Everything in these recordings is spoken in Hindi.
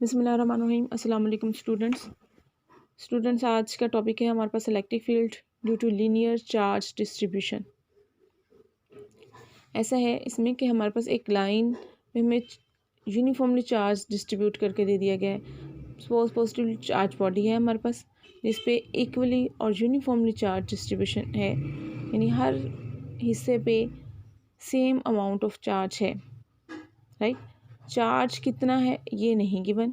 बिस्मिल्लाहिर्रहमानिर्रहीम। अस्सलाम वालेकुम स्टूडेंट्स, आज का टॉपिक है हमारे पास electric field due to linear charge distribution. ऐसा है इसमें कि हमारे पास एक लाइन में हमें यूनिफॉर्मली चार्ज डिस्ट्रीब्यूट करके दे दिया गया है। सपोज पॉजिटिव चार्ज बॉडी है हमारे पास, जिस पे इक्वली और यूनिफॉर्मली चार्ज डिस्ट्रीब्यूशन है, यानी हर हिस्से पे सेम अमाउंट ऑफ चार्ज है। राइट, चार्ज कितना है ये नहीं गिवन,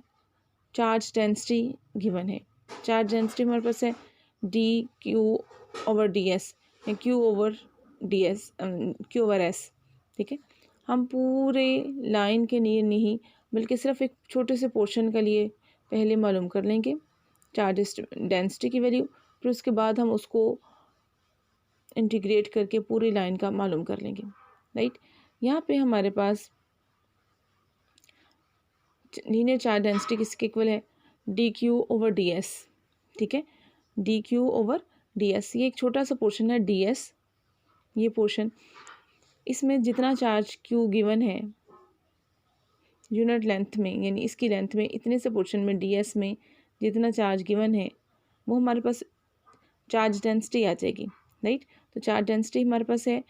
चार्ज डेंसिटी गिवन है। चार्ज डेंसिटी हमारे पास है D Q over D S, Q over D S, Q over S. ठीक है, हम पूरे लाइन के लिए नहीं बल्कि सिर्फ एक छोटे से पोर्शन के लिए पहले मालूम कर लेंगे चार्ज डेंसिटी की वैल्यू, फिर उसके बाद हम उसको इंटीग्रेट करके पूरी लाइन का मालूम कर लेंगे। राइट, यहाँ पे हमारे पास लीनियर चार्ज डेंसिटी किसके इक्वल है, D Q over D S. ठीक है, D Q over D S, ये एक छोटा सा पोर्शन है डी एस, ये पोर्शन, इसमें जितना चार्ज क्यू गिवन है यूनिट लेंथ में, यानी इसकी लेंथ में इतने से पोर्शन में डी एस में जितना चार्ज गिवन है वो हमारे पास चार्ज डेंसिटी आ जाएगी। राइट, तो चार्ज डेंसिटी हमारे पास है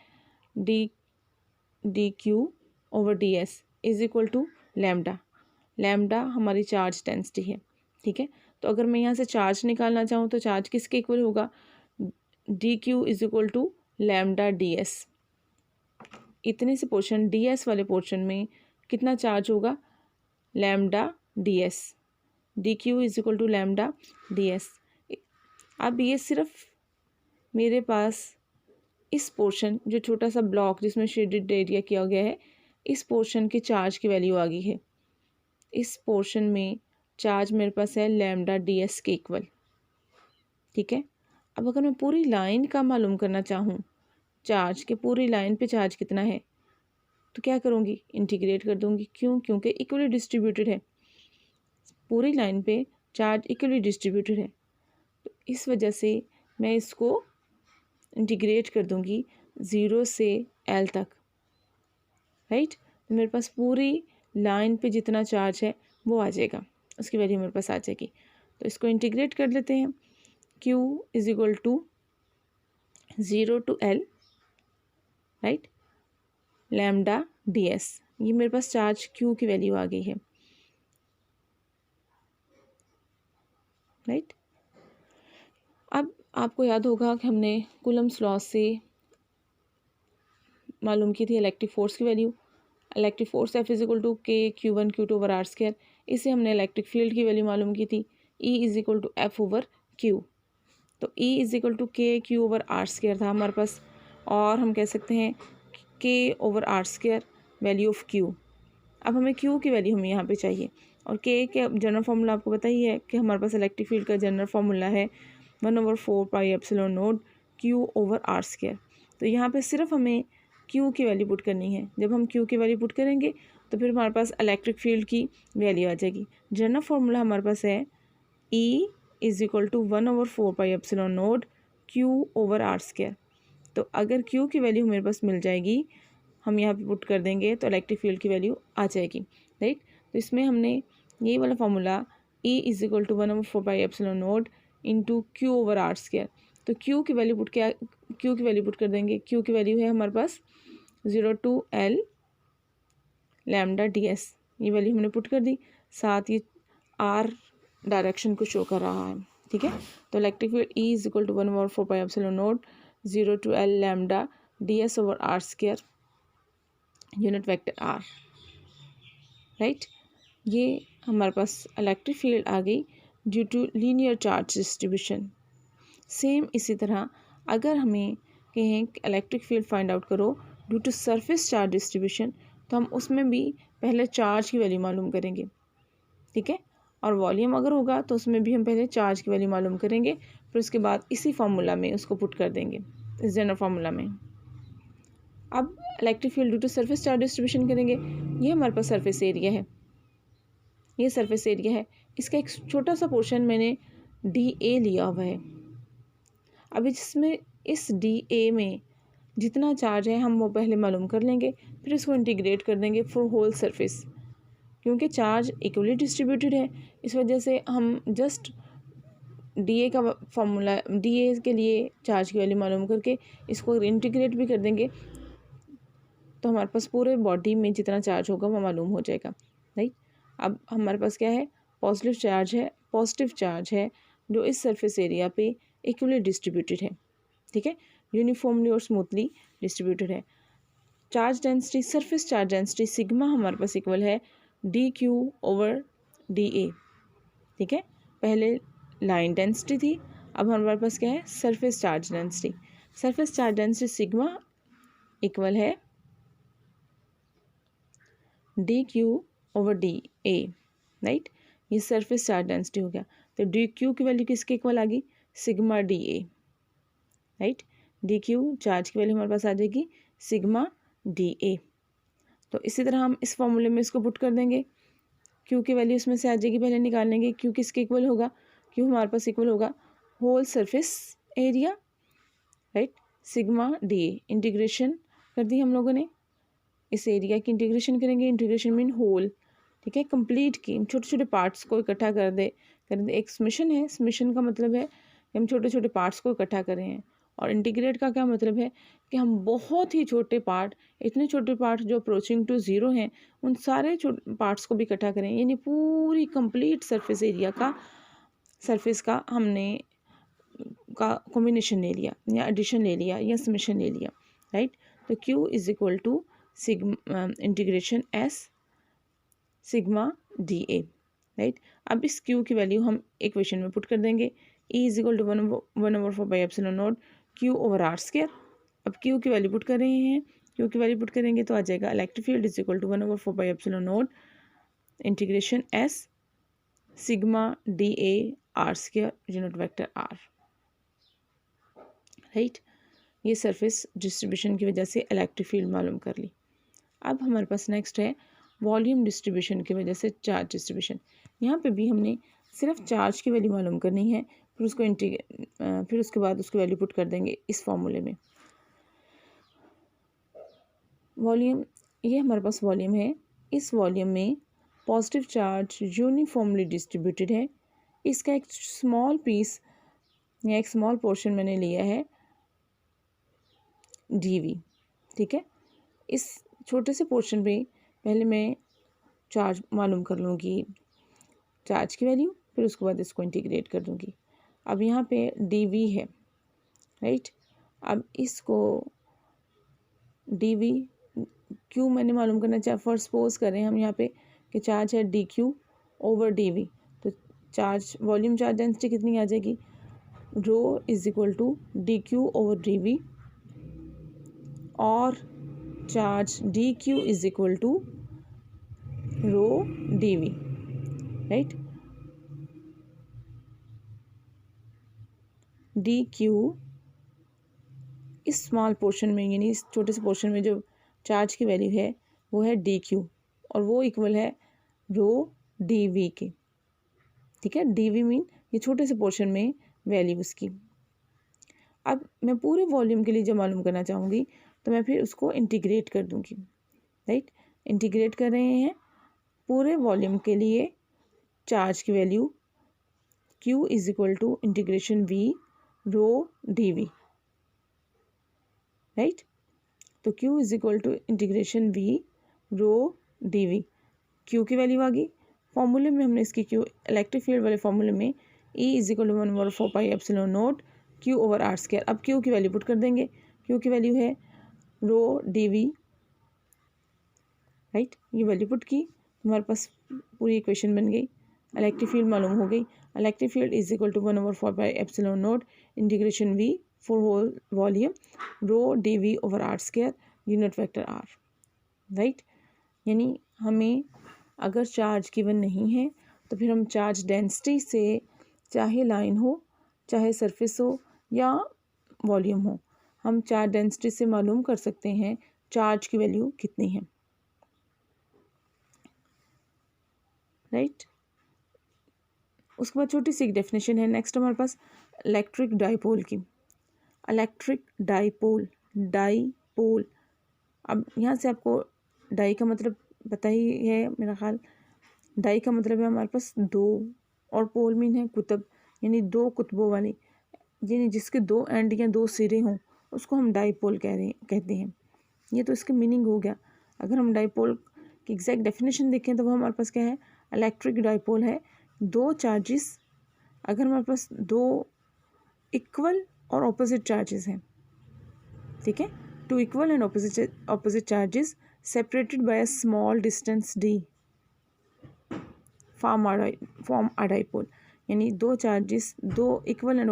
D Q over D S is equal to lambda. Lambda हमारी चार्ज डेंसिटी है। ठीक है, तो अगर मैं यहाँ से चार्ज निकालना चाहूँ तो चार्ज किसके इक्वल होगा, D Q is equal to lambda D S. इतने से पोर्शन डी एस वाले पोर्शन में कितना चार्ज होगा, lambda D S. D Q is equal to lambda D S. अब ये सिर्फ मेरे पास इस पोर्शन, जो छोटा सा ब्लॉक जिसमें शेडेड एरिया किया गया है, इस पोर्शन के चार्ज की वैल्यू आ गई है। इस पोर्शन में चार्ज मेरे पास है लैम्डा डी एस के इक्वल। ठीक है, अब अगर मैं पूरी लाइन का मालूम करना चाहूँ चार्ज के, पूरी लाइन पे चार्ज कितना है, तो क्या करूँगी, इंटीग्रेट कर दूँगी। क्यों, क्योंकि इक्वली डिस्ट्रीब्यूटेड है, पूरी लाइन पे चार्ज इक्वली डिस्ट्रीब्यूटेड है, तो इस वजह से मैं इसको इंटीग्रेट कर दूँगी 0 से L तक। राइट, तो मेरे पास पूरी लाइन पे जितना चार्ज है वो आ जाएगा, उसकी वैल्यू मेरे पास आ जाएगी। तो इसको इंटीग्रेट कर लेते हैं। Q is equal to 0 to L, right, lambda D S, ये मेरे पास चार्ज Q की वैल्यू आ गई है। राइट, अब आपको याद होगा कि हमने कूलम्स लॉ से मालूम की थी इलेक्ट्रिक फोर्स की value. Electric force F is equal to K Q one Q two over R square. इससे हमने इलेक्ट्रिक फील्ड की वैल्यू मालूम की थी E is equal to F over Q. तो E is equal to K Q over R square था हमारे पास, और हम कह सकते हैं K over R square value of Q. अब हमें क्यू की वैल्यू हमें यहाँ पे चाहिए, और के जनरल फार्मूला आपको पता ही है कि हमारे पास इलेक्ट्रिक फील्ड का जनरल फार्मूला है 1/4 pi epsilon naught Q over R square. तो यहाँ पे सिर्फ हमें क्यू की वैल्यू पुट करनी है। जब हम क्यू की वैल्यू पुट करेंगे तो फिर हमारे पास इलेक्ट्रिक फील्ड की वैल्यू आ जाएगी। जनरल फार्मूला हमारे पास है E is equal to 1/4 pi epsilon naught Q over R square. तो अगर क्यू की वैल्यू मेरे पास मिल जाएगी, हम यहाँ पे पुट कर देंगे तो इलेक्ट्रिक फील्ड की वैल्यू आ जाएगी। राइट, तो इसमें हमने ये वाला formula E is equal to 1/4 pi epsilon naught into Q over R square. तो क्यू की वैल्यू पुट कर देंगे। क्यू की वैल्यू है हमारे पास 0 to L lambda D S, ये वैल्यू हमने पुट कर दी, साथ ये आर डायरेक्शन को शो कर रहा है। ठीक है, तो electric field E is equal to 1/4 pi epsilon naught 0 to L lambda D S over R square unit vector R. Right, ये हमारे पास इलेक्ट्रिक फील्ड आ गई due to linear charge distribution. Same इसी तरह अगर हमें कहें इलेक्ट्रिक फील्ड फाइंड आउट करो due to surface charge distribution, तो हम उसमें भी पहले चार्ज की वैल्यू मालूम करेंगे। ठीक है, और वॉल्यूम अगर होगा तो उसमें भी हम पहले चार्ज की वैल्यू मालूम करेंगे, फिर उसके बाद इसी फार्मूला में उसको पुट कर देंगे, इस जनरल फार्मूला में। अब electric field due to surface charge distribution करेंगे। ये हमारे पास सरफेस एरिया है, ये सरफेस एरिया है, इसका एक छोटा सा पोर्शन मैंने डी ए लिया हुआ है। अभी जिसमें इस डी ए में जितना चार्ज है हम वो पहले मालूम कर लेंगे, फिर इसको इंटीग्रेट कर देंगे फॉर होल सरफेस। क्योंकि चार्ज इक्वली डिस्ट्रीब्यूटेड है, इस वजह से हम जस्ट डी का फॉर्मूला, डी के लिए चार्ज की वैल्यू मालूम करके इसको इंटीग्रेट भी कर देंगे तो हमारे पास पूरे बॉडी में जितना चार्ज होगा वो मालूम हो जाएगा, राइट। अब हमारे पास क्या है, पॉजिटिव चार्ज है जो इस सरफेस एरिया पे इक्वली डिस्ट्रीब्यूटेड है, ठीक है, यूनिफॉर्मली और स्मूथली डिस्ट्रीब्यूटेड है। Charge density, surface charge density sigma हमारे पास इक्वल है डी क्यू ओवर डी ए, ठीक है। पहले लाइन डेंसिटी थी, अब हमारे पास क्या है, surface charge density. Surface charge density sigma equal है D Q over D A, right. ये सरफेस चार्ज डेंसिटी हो गया, तो डी क्यू की वैल्यू किसके इक्वल आ गई, sigma D A, right. D Q charge की वैल्यू हमारे पास आ जाएगी सिग्मा डी ए। तो इसी तरह हम इस फॉर्मूले में इसको पुट कर देंगे, क्यू की वैल्यू इसमें से आ जाएगी, पहले निकाल लेंगे क्यू किसके इक्वल होगा, क्यू हमारे पास इक्वल होगा whole surface area, right, sigma D A. Integration कर दी हम लोगों ने, इस एरिया की इंटीग्रेशन करेंगे, इंटीग्रेशन मीन होल, ठीक है, कंप्लीट की, छोटे छोटे पार्ट्स को इकट्ठा कर दे। एक समेशन है, समेशन का मतलब है कि हम छोटे छोटे पार्ट्स को इकट्ठा कर रहे हैं, और इंटीग्रेट का क्या मतलब है कि हम बहुत ही छोटे पार्ट, इतने छोटे पार्ट जो अप्रोचिंग टू ज़ीरो हैं, उन सारे पार्ट्स को भी इकट्ठा करें, यानी पूरी कंप्लीट सरफेस एरिया का, सरफेस का हमने का कॉम्बिनेशन ले लिया, या एडिशन ले लिया, या समेशन ले लिया, राइट। तो Q is equal to sigma integration S sigma D A, right. अब इस Q की वैल्यू हम इक्वेशन में पुट कर देंगे, E is equal to 1/4 Q over R square. अब Q की वैल्यू पुट कर रहे हैं, Q की वैल्यू पुट करेंगे तो आ जाएगा electric field is equal to 1/4 integration S sigma D A R square unit vector R, right. ये सरफेस डिस्ट्रीब्यूशन की वजह से इलेक्ट्रिक फील्ड मालूम कर ली। अब हमारे पास नेक्स्ट है वॉल्यूम डिस्ट्रीब्यूशन की वजह से चार्ज डिस्ट्रीब्यूशन। यहाँ पे भी हमने सिर्फ चार्ज की वैल्यू मालूम करनी है, फिर उसको फिर उसके बाद उसकी वैल्यू पुट कर देंगे इस फॉर्मूले में। वॉल्यूम, ये हमारे पास वॉल्यूम है, इस वॉल्यूम में पॉजिटिव चार्ज यूनिफॉर्मली डिस्ट्रीब्यूटेड है। इसका एक स्मॉल पीस या एक स्मॉल पोर्शन मैंने लिया है dv, ठीक है। इस छोटे से पोर्शन पे पहले मैं चार्ज मालूम कर लूँगी, चार्ज की वैल्यू, फिर उसके बाद इसको इंटीग्रेट कर दूँगी। अब यहाँ पे dv है, राइट। अब इसको dv q मैंने मालूम करना चाहे, फर्स्ट सपोज करें हम यहाँ पे कि चार्ज है dq ओवर dv, तो चार्ज वॉल्यूम चार्ज डेंसिटी कितनी आ जाएगी, rho is equal to dq over dv, और charge dq is equal to rho dv, right. dq इस स्मॉल पोर्शन में, यानी इस छोटे से पोर्शन में जो चार्ज की वैल्यू है वो है dq, और वो इक्वल है रो dv के, ठीक है। dv मीन ये छोटे से पोर्शन में वैल्यू उसकी। अब मैं पूरे वॉल्यूम के लिए जो मालूम करना चाहूँगी तो मैं फिर उसको इंटीग्रेट कर दूँगी, राइट। इंटीग्रेट कर रहे हैं पूरे वॉल्यूम के लिए, चार्ज की value q is equal to integration v rho dv, right. तो q is equal to integration v rho dv, q की वैल्यू आ गई। फॉर्मूले में हमने इसकी q, इलेक्ट्रिक फील्ड वाले फॉर्मूले में E is equal to 1/4 q over R square. अब q की वैल्यू पुट कर देंगे, q की वैल्यू है रो dv, राइट। ये वैल्यू पुट की, हमारे पास पूरी इक्वेशन बन गई, इलेक्ट्रिक फील्ड मालूम हो गई। Electric field is equal to 1/4 integration v for whole volume rho dv over R square unit vector r, right. यानी हमें अगर चार्ज गिवन नहीं है तो फिर हम चार्ज डेंसिटी से, चाहे लाइन हो, चाहे सरफेस हो, या वॉल्यूम हो, हम चार्ज डेंसिटी से मालूम कर सकते हैं चार्ज की वैल्यू कितनी है, राइट। उसके बाद छोटी सी एक डेफिनेशन है। नेक्स्ट हमारे पास इलेक्ट्रिक डाइपोल की, इलेक्ट्रिक डाइपोल, डाइपोल। अब यहाँ से आपको डाई का मतलब पता ही है मेरा ख्याल, डाई का मतलब है हमारे पास दो, और पोल मीन है कुतब, यानी दो कुतबों वाली, यानी जिसके दो एंड या दो सिरे हों उसको हम डाईपोल कहते हैं। ये तो इसका मीनिंग हो गया। अगर हम डाईपोल की एग्जैक्ट डेफिनेशन देखें तो वो हमारे पास क्या है, इलेक्ट्रिक डाईपोल है, दो चार्जेस, अगर हमारे पास दो इक्वल और ऑपोजिट चार्जेस हैं, ठीक है, two equal and opposite charges separated by a small distance D form a dipole, यानी दो चार्जेस, दो इक्वल एंड